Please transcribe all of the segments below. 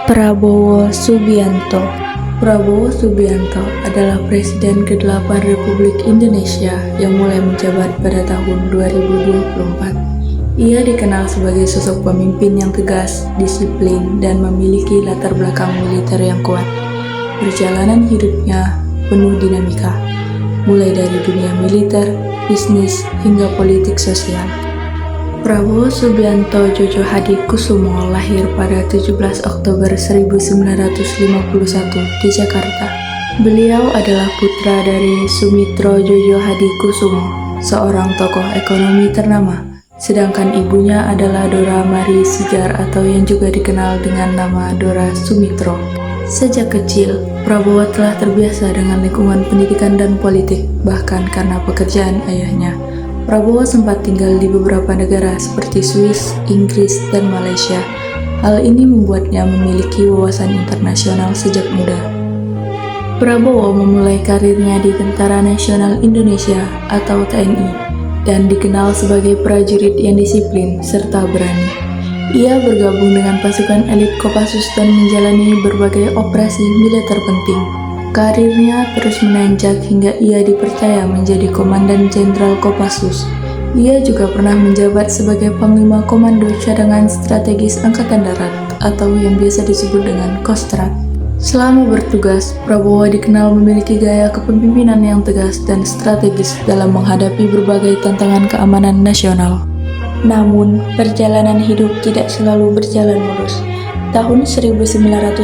Prabowo Subianto. Prabowo Subianto adalah Presiden ke-8 Republik Indonesia yang mulai menjabat pada tahun 2024. Ia dikenal sebagai sosok pemimpin yang tegas, disiplin, dan memiliki latar belakang militer yang kuat. Perjalanan hidupnya penuh dinamika, mulai dari dunia militer, bisnis, hingga politik sosial. Prabowo Subianto Jojo Hadikusumo lahir pada 17 Oktober 1951 di Jakarta. Beliau adalah putra dari Sumitro Jojo Hadikusumo, seorang tokoh ekonomi ternama, sedangkan ibunya adalah Dora Mari Sijar atau yang juga dikenal dengan nama Dora Sumitro. Sejak kecil, Prabowo telah terbiasa dengan lingkungan pendidikan dan politik, bahkan karena pekerjaan ayahnya. Prabowo sempat tinggal di beberapa negara seperti Swiss, Inggris, dan Malaysia. Hal ini membuatnya memiliki wawasan internasional sejak muda. Prabowo memulai karirnya di Tentara Nasional Indonesia atau TNI dan dikenal sebagai prajurit yang disiplin serta berani. Ia bergabung dengan pasukan elit Kopassus dan menjalani berbagai operasi militer penting. Karirnya terus menanjak hingga ia dipercaya menjadi Komandan Jenderal Kopassus. Ia juga pernah menjabat sebagai Panglima Komando Cadangan Strategis Angkatan Darat atau yang biasa disebut dengan Kostrad. Selama bertugas, Prabowo dikenal memiliki gaya kepemimpinan yang tegas dan strategis dalam menghadapi berbagai tantangan keamanan nasional. Namun, perjalanan hidup tidak selalu berjalan mulus. Tahun 1998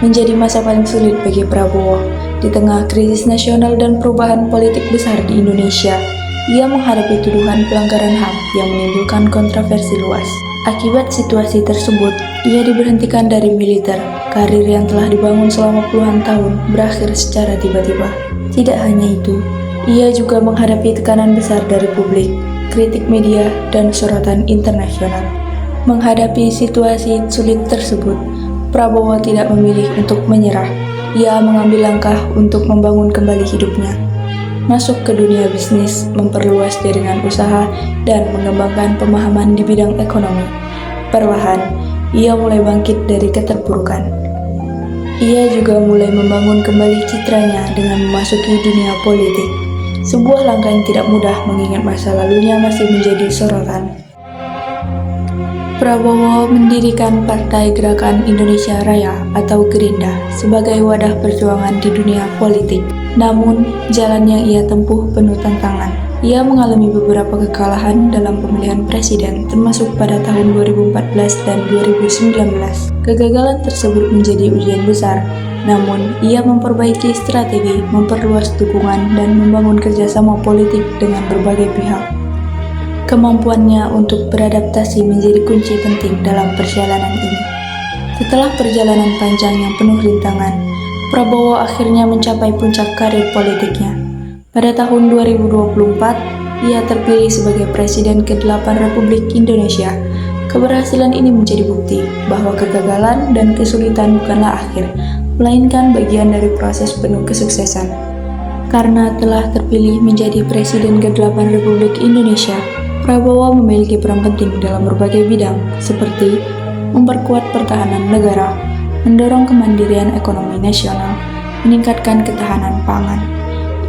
menjadi masa paling sulit bagi Prabowo. Di tengah krisis nasional dan perubahan politik besar di Indonesia, ia menghadapi tuduhan pelanggaran HAM yang menimbulkan kontroversi luas. Akibat situasi tersebut, ia diberhentikan dari militer. Karir yang telah dibangun selama puluhan tahun berakhir secara tiba-tiba. Tidak hanya itu, ia juga menghadapi tekanan besar dari publik, kritik media, dan sorotan internasional. Menghadapi situasi sulit tersebut, Prabowo tidak memilih untuk menyerah. Ia mengambil langkah untuk membangun kembali hidupnya. Masuk ke dunia bisnis, memperluas jaringan usaha, dan mengembangkan pemahaman di bidang ekonomi. Perlahan, ia mulai bangkit dari keterpurukan. Ia juga mulai membangun kembali citranya dengan memasuki dunia politik. Sebuah langkah yang tidak mudah mengingat masa lalunya masih menjadi sorotan. Prabowo mendirikan Partai Gerakan Indonesia Raya atau Gerinda sebagai wadah perjuangan di dunia politik. Namun, jalan yang ia tempuh penuh tantangan. Ia mengalami beberapa kekalahan dalam pemilihan presiden, termasuk pada tahun 2014 dan 2019. Kegagalan tersebut menjadi ujian besar. Namun, ia memperbaiki strategi, memperluas dukungan, dan membangun kerjasama politik dengan berbagai pihak. Kemampuannya untuk beradaptasi menjadi kunci penting dalam perjalanan ini. Setelah perjalanan panjang yang penuh rintangan, Prabowo akhirnya mencapai puncak karir politiknya. Pada tahun 2024, ia terpilih sebagai Presiden ke-8 Republik Indonesia. Keberhasilan ini menjadi bukti bahwa kegagalan dan kesulitan bukanlah akhir, melainkan bagian dari proses penuh kesuksesan. Karena telah terpilih menjadi Presiden ke-8 Republik Indonesia, Prabowo memiliki peran penting dalam berbagai bidang, seperti memperkuat pertahanan negara, mendorong kemandirian ekonomi nasional, meningkatkan ketahanan pangan.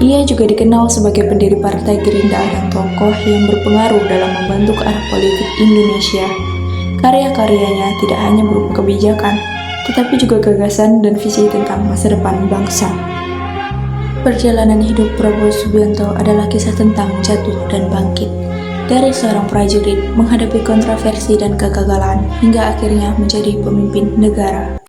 Ia juga dikenal sebagai pendiri Partai Gerinda dan tokoh yang berpengaruh dalam membentuk arah politik Indonesia. Karya-karyanya tidak hanya berupa kebijakan, tetapi juga gagasan dan visi tentang masa depan bangsa. Perjalanan hidup Prabowo Subianto adalah kisah tentang jatuh dan bangkit. Dari seorang prajurit menghadapi kontroversi dan kegagalan hingga akhirnya menjadi pemimpin negara.